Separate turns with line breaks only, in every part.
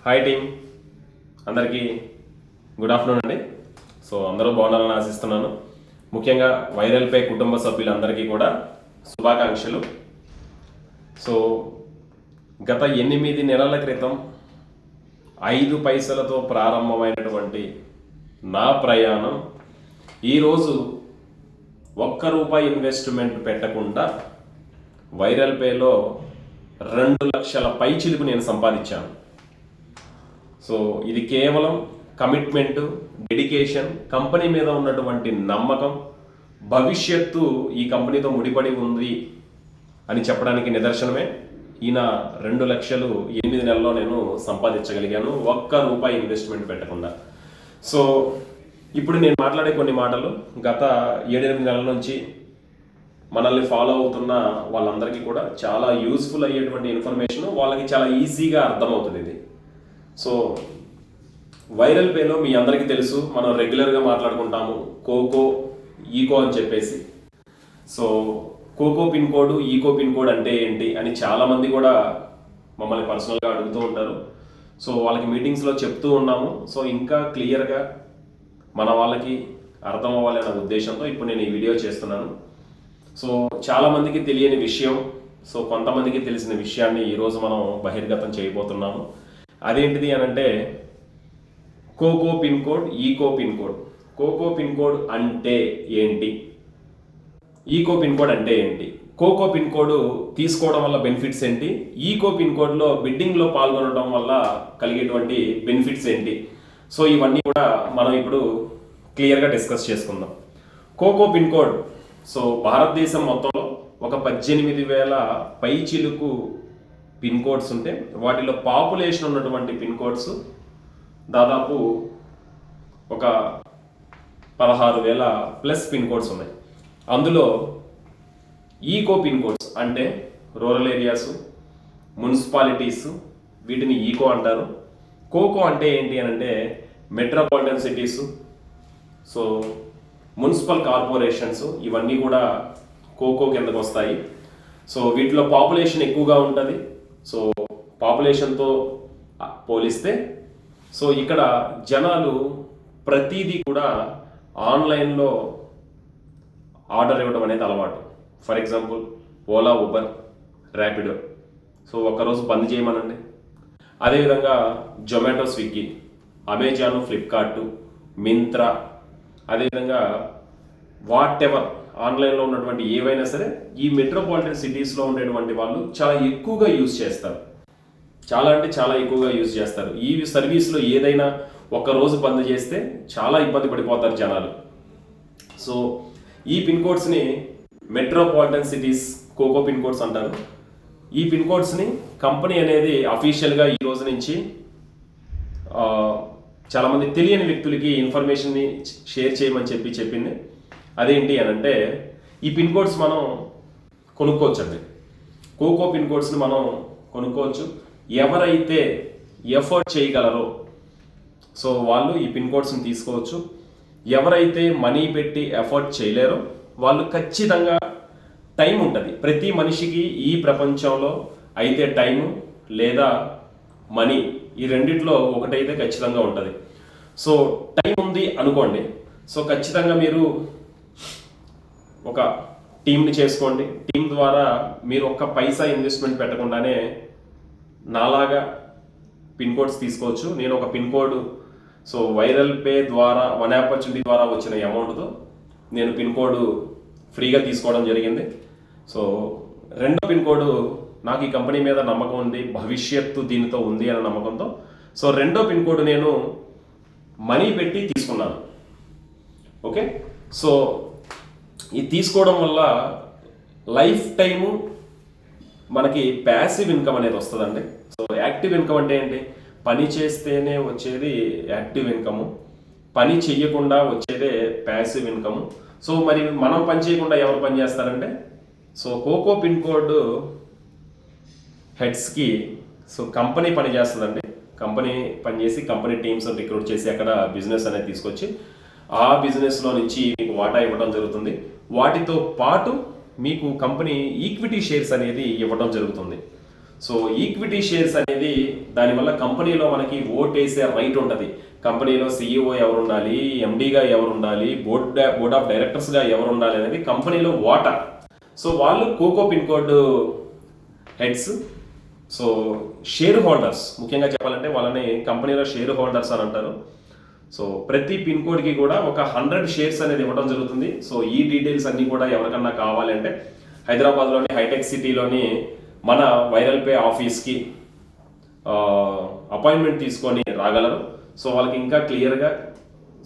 Hi team, అందరికీ good afternoon అండి. So అందరూ బాగుండాలని ఆశిస్తున్నాను. ముఖ్యంగా వైరల్ పే కుటుంబ సభ్యులందరికీ కూడా శుభాకాంక్షలు. సో గత 8 నెలల క్రితం 5 పైసలతో ప్రారంభమైనటువంటి నా ప్రయాణం ఈరోజు ₹1 ఇన్వెస్ట్మెంట్ పెట్టకుండా వైరల్ పేలో 2 లక్షల పైచిలుకు నేను సంపాదించాను. సో ఇది కేవలం కమిట్మెంటు, డెడికేషన్, కంపెనీ మీద ఉన్నటువంటి నమ్మకం, భవిష్యత్తు ఈ కంపెనీతో ముడిపడి ఉంది అని చెప్పడానికి నిదర్శనమే. ఈయన 2 లక్షలు 8 నెలల్లో నేను సంపాదించగలిగాను ₹1 ఇన్వెస్ట్మెంట్ పెట్టకుండా. సో ఇప్పుడు నేను మాట్లాడే కొన్ని మాటలు గత 7-8 నెలల నుంచి మనల్ని ఫాలో అవుతున్న వాళ్ళందరికీ కూడా చాలా యూస్ఫుల్ అయ్యేటువంటి ఇన్ఫర్మేషన్, వాళ్ళకి చాలా ఈజీగా అర్థమవుతుంది ఇది. సో వైరల్ పేలో మీ అందరికీ తెలుసు, మనం రెగ్యులర్గా మాట్లాడుకుంటాము కోకో, ఈకో అని చెప్పేసి. సో కోకో పిన్ కోడ్, ఈకో పిన్ కోడ్ అంటే ఏంటి అని చాలామంది కూడా మమ్మల్ని పర్సనల్గా అడుగుతూ ఉంటారు. సో వాళ్ళకి మీటింగ్స్లో చెప్తూ ఉన్నాము. సో ఇంకా క్లియర్గా మన వాళ్ళకి అర్థం అవ్వాలి అనే ఉద్దేశంతో ఇప్పుడు నేను ఈ వీడియో చేస్తున్నాను. సో చాలామందికి తెలియని విషయం, సో కొంతమందికి తెలిసిన విషయాన్ని ఈరోజు మనం బహిర్గతం చేయబోతున్నాము. అదేంటిది అని అంటే కోకో పిన్ కోడ్, ఈకో పిన్ కోడ్. కోకో పిన్ కోడ్ అంటే ఏంటి, ఈకో పిన్ కోడ్ అంటే ఏంటి, కోకో పిన్ కోడ్ తీసుకోవడం వల్ల బెనిఫిట్స్ ఏంటి, ఈకో పిన్ కోడ్లో బిడ్డింగ్లో పాల్గొనడం వల్ల కలిగేటువంటి బెనిఫిట్స్ ఏంటి. సో ఇవన్నీ కూడా మనం ఇప్పుడు క్లియర్గా డిస్కస్ చేసుకుందాం. కోకో పిన్ కోడ్, సో భారతదేశం మొత్తంలో ఒక 18,000 పైచిలుకు పిన్ కోడ్స్ ఉంటే వాటిలో పాపులేషన్ ఉన్నటువంటి పిన్ కోడ్స్ దాదాపు ఒక 16,000 ప్లస్ పిన్ కోడ్స్ ఉన్నాయి. అందులో ఈకో పిన్ కోడ్స్ అంటే రూరల్ ఏరియాస్, మున్సిపాలిటీస్, వీటిని ఈకో అంటారు. కోకో అంటే ఏంటి అని అంటే metropolitan cities, so municipal corporations, ఇవన్నీ కూడా కోకో కిందకు వస్తాయి. సో వీటిలో పాపులేషన్ ఎక్కువగా ఉంటుంది. సో పాపులేషన్తో పోలిస్తే సో ఇక్కడ జనాలు ప్రతిదీ కూడా ఆన్లైన్లో ఆర్డర్ ఇవ్వడం అనేది అలవాటు. For example Ola, Uber, Rapido. So ఒక్కరోజు బంద్ చేయమనండి. అదేవిధంగా Zomato, Swiggy, Amazon, Flipkart, Myntra, అదేవిధంగా వాట్ ఎవర్ ఆన్లైన్లో ఉన్నటువంటి ఏవైనా సరే ఈ మెట్రోపాలిటన్ సిటీస్లో ఉండేటువంటి వాళ్ళు చాలా ఎక్కువగా యూజ్ చేస్తారు. చాలా అంటే చాలా ఎక్కువగా యూజ్ చేస్తారు. ఈ సర్వీస్లో ఏదైనా ఒక్కరోజు బంద్ చేస్తే చాలా ఇబ్బంది పడిపోతారు జనాలు. సో ఈ పిన్ కోడ్స్ని మెట్రోపాలిటన్ సిటీస్ కోకో పిన్ కోడ్స్ అంటారు. ఈ పిన్ కోడ్స్ని కంపెనీ అనేది అఫీషియల్గా ఈ రోజు నుంచి చాలామంది తెలియని వ్యక్తులకి ఇన్ఫర్మేషన్ని షేర్ చేయమని చెప్పింది. అదేంటి అని అంటే ఈ పిన్ కోడ్స్ మనం కొనుక్కోవచ్చు అండి. కోకో పిన్ కోడ్స్ని మనం కొనుక్కోవచ్చు. ఎవరైతే ఎఫర్ట్ చేయగలరో సో వాళ్ళు ఈ పిన్ కోడ్స్ని తీసుకోవచ్చు. ఎవరైతే మనీ పెట్టి ఎఫర్ట్ చేయలేరో వాళ్ళు ఖచ్చితంగా టైం ఉంటుంది. ప్రతి మనిషికి ఈ ప్రపంచంలో అయితే టైము లేదా మనీ, ఈ రెండిట్లో ఒకటైతే ఖచ్చితంగా ఉంటుంది. సో టైం ఉంది అనుకోండి, సో ఖచ్చితంగా మీరు ఒక టీంని చేసుకోండి. టీం ద్వారా మీరు ఒక్క పైసా ఇన్వెస్ట్మెంట్ పెట్టకుండానే నాలాగా పిన్ కోడ్స్ తీసుకోవచ్చు. నేను ఒక pin code, so viral pay ద్వారా వన్ ఆపర్చునిటీ ద్వారా వచ్చిన అమౌంట్తో నేను పిన్ కోడ్ ఫ్రీగా తీసుకోవడం జరిగింది. సో రెండో పిన్ కోడ్, నాకు ఈ కంపెనీ మీద నమ్మకం ఉంది, భవిష్యత్తు దీనితో ఉంది అనే నమ్మకంతో సో రెండో పిన్ కోడ్ నేను మనీ పెట్టి తీసుకున్నాను. ఓకే, సో ఇది తీసుకోవడం వల్ల లైఫ్ టైము మనకి ప్యాసివ్ ఇన్కమ్ అనేది వస్తుందండి. సో యాక్టివ్ ఇన్కమ్ అంటే ఏంటి, పని చేస్తేనే వచ్చేది యాక్టివ్ ఇన్కము, పని చెయ్యకుండా వచ్చేదే ప్యాసివ్ ఇన్కము. సో మరి మనం పని చేయకుండా ఎవరు పని చేస్తారంటే సో కోకో పిన్ కోడ్ హెడ్స్కి సో కంపెనీ పని చేస్తుందండి. కంపెనీ పనిచేసి కంపెనీ టీమ్స్ రిక్రూట్ చేసి అక్కడ బిజినెస్ అనేది తీసుకొచ్చి ఆ బిజినెస్లో నుంచి మీకు వాటా ఇవ్వడం జరుగుతుంది. వాటితో పాటు మీకు కంపెనీ ఈక్విటీ షేర్స్ అనేది ఇవ్వడం జరుగుతుంది. సో ఈక్విటీ షేర్స్ అనేది దానివల్ల కంపెనీలో మనకి ఓటేసే రైట్ ఉంటుంది. కంపెనీలో CEO ఎవరు ఉండాలి, ఎండీగా ఎవరు ఉండాలి, బోర్డ్ ఆఫ్ డైరెక్టర్స్గా ఎవరు ఉండాలి అనేది కంపెనీలో వాటా. సో వాళ్ళు కోకో pin code heads. So shareholders, ముఖ్యంగా చెప్పాలంటే వాళ్ళని కంపెనీలో షేర్ హోల్డర్స్ అని అంటారు. సో ప్రతి పిన్ కోడ్కి కూడా ఒక 100 షేర్స్ అనేది ఇవ్వడం జరుగుతుంది. సో ఈ డీటెయిల్స్ అన్నీ కూడా ఎవరికన్నా కావాలి అంటే హైదరాబాద్లోని హైటెక్ సిటీలోని మన వైరల్ పే ఆఫీస్కి అపాయింట్మెంట్ తీసుకొని రాగలరు. సో వాళ్ళకి ఇంకా క్లియర్గా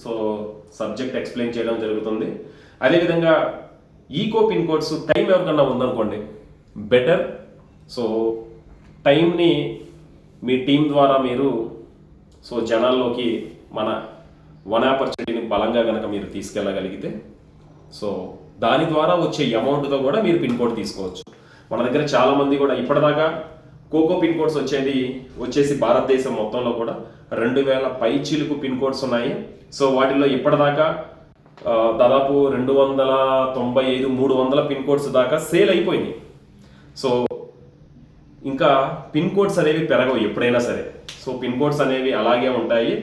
సో సబ్జెక్ట్ ఎక్స్ప్లెయిన్ చేయడం జరుగుతుంది. అదేవిధంగా ఈకో పిన్ కోడ్స్ టైం ఎవరికన్నా ఉందనుకోండి బెటర్. సో టైంని మీ టీం ద్వారా మీరు సో జనాల్లోకి మన వన్ ఆపర్చునిటీని బలంగా కనుక మీరు తీసుకెళ్ళగలిగితే సో దాని ద్వారా వచ్చే అమౌంట్తో కూడా మీరు పిన్ కోడ్ తీసుకోవచ్చు. మన దగ్గర చాలామంది కూడా ఇప్పటిదాకా కోకో పిన్ కోడ్స్ వచ్చేసి భారతదేశం మొత్తంలో కూడా 2000 పైచిలుకు పిన్ కోడ్స్ ఉన్నాయి. సో వాటిల్లో ఇప్పటిదాకా దాదాపు 295, 300 పిన్ కోడ్స్ దాకా సేల్ అయిపోయినాయి. సో ఇంకా పిన్ కోడ్స్ అనేవి పెరగవు ఎప్పుడైనా సరే. సో పిన్ కోడ్స్ అనేవి అలాగే ఉంటాయి.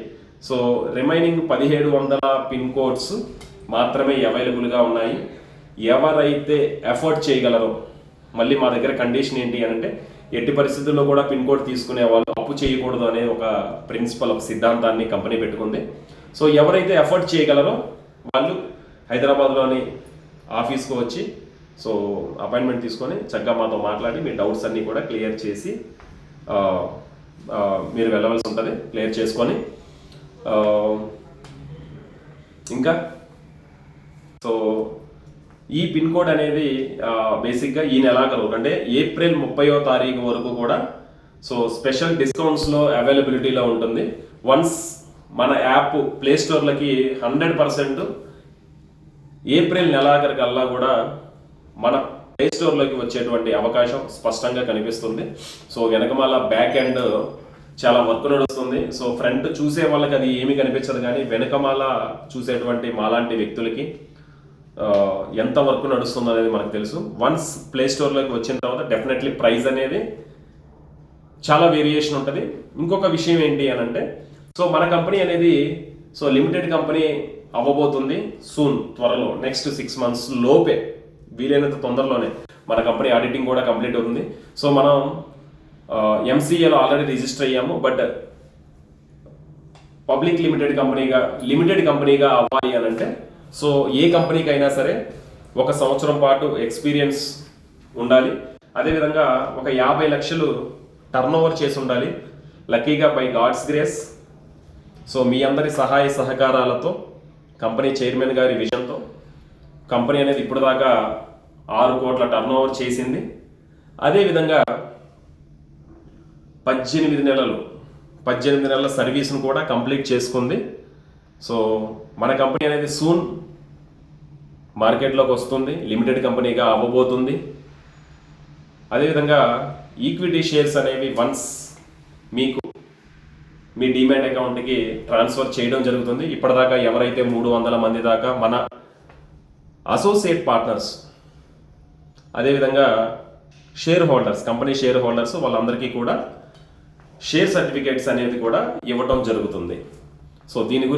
సో రిమైనింగ్ 1700 పిన్ కోడ్స్ మాత్రమే అవైలబుల్గా ఉన్నాయి. ఎవరైతే ఎఫర్ట్ చేయగలరో, మళ్ళీ మా దగ్గర కండిషన్ ఏంటి అంటే ఎట్టి పరిస్థితుల్లో కూడా పిన్ కోడ్ తీసుకునే వాళ్ళు అప్పు చేయకూడదు అనే ఒక ప్రిన్సిపల్, ఒక సిద్ధాంతాన్ని కంపెనీ పెట్టుకుంది. సో ఎవరైతే ఎఫర్ట్ చేయగలరో వాళ్ళు హైదరాబాద్లోని ఆఫీస్కి వచ్చి సో అపాయింట్మెంట్ తీసుకొని చక్కగా మాతో మాట్లాడి మీ డౌట్స్ అన్నీ కూడా క్లియర్ చేసి మీరు వెళ్ళవలసి ఉంటుంది. క్లియర్ చేసుకొని ఇంకా సో ఈ పిన్ కోడ్ అనేది బేసిక్గా ఈ నెలాఖరు అంటే ఏప్రిల్ 30వ తారీఖు వరకు కూడా సో స్పెషల్ డిస్కౌంట్స్లో అవైలబిలిటీలో ఉంటుంది. వన్స్ మన యాప్ ప్లే స్టోర్లకి 100% ఏప్రిల్ నెలాఖరు కల్లా కూడా మన ప్లే స్టోర్లోకి వచ్చేటువంటి అవకాశం స్పష్టంగా కనిపిస్తుంది. సో వెనకమాల బ్యాక్ ఎండ్ చాలా వర్క్ నడుస్తుంది. సో ఫ్రంట్ చూసే వాళ్ళకి అది ఏమీ కనిపించదు, కానీ వెనకమాల చూసేటువంటి మాలాంటి వ్యక్తులకి ఎంత వర్క్ నడుస్తుందో అనేది మనకు తెలుసు. వన్స్ ప్లే స్టోర్లోకి వచ్చిన తర్వాత డెఫినెట్లీ ప్రైస్ అనేది చాలా వేరియేషన్ ఉంటుంది. ఇంకొక విషయం ఏంటి అని అంటే సో మన కంపెనీ అనేది సో లిమిటెడ్ కంపెనీ అవ్వబోతుంది సూన్, త్వరలో నెక్స్ట్ 6 months లోపే, వీలైనంత తొందరలోనే మన కంపెనీ ఆడిటింగ్ కూడా కంప్లీట్ అవుతుంది. సో మనం MCAలో ఆల్రెడీ రిజిస్టర్ అయ్యాము. బట్ పబ్లిక్ లిమిటెడ్ కంపెనీగా అవ్వాలి అని అంటే సో ఏ కంపెనీకి అయినా సరే 1 సంవత్సరం పాటు ఎక్స్పీరియన్స్ ఉండాలి. అదేవిధంగా ఒక 50 లక్షలు టర్నోవర్ చేసి ఉండాలి. లక్కీగా బై గాడ్స్ గ్రేస్ సో మీ అందరి సహాయ సహకారాలతో, కంపెనీ చైర్మన్ గారి విజన్తో కంపెనీ అనేది ఇప్పుడు దాకా 6 కోట్ల టర్నోవర్ చేసింది. అదేవిధంగా 18 నెలల సర్వీస్ను కూడా కంప్లీట్ చేసుకుంది. సో మన కంపెనీ అనేది సూన్ మార్కెట్లోకి వస్తుంది, లిమిటెడ్ కంపెనీగా అవ్వబోతుంది. అదేవిధంగా ఈక్విటీ షేర్స్ అనేవి వన్స్ మీకు మీ డీమ్యాట్ అకౌంట్కి ట్రాన్స్ఫర్ చేయడం జరుగుతుంది. ఇప్పటిదాకా ఎవరైతే 300 మంది దాకా మన అసోసియేట్ పార్ట్నర్స్, అదేవిధంగా share holders, company share holders వాళ్ళందరికీ కూడా షేర్ సర్టిఫికేట్స్ అనేది కూడా ఇవ్వటం జరుగుతుంది. సో దీని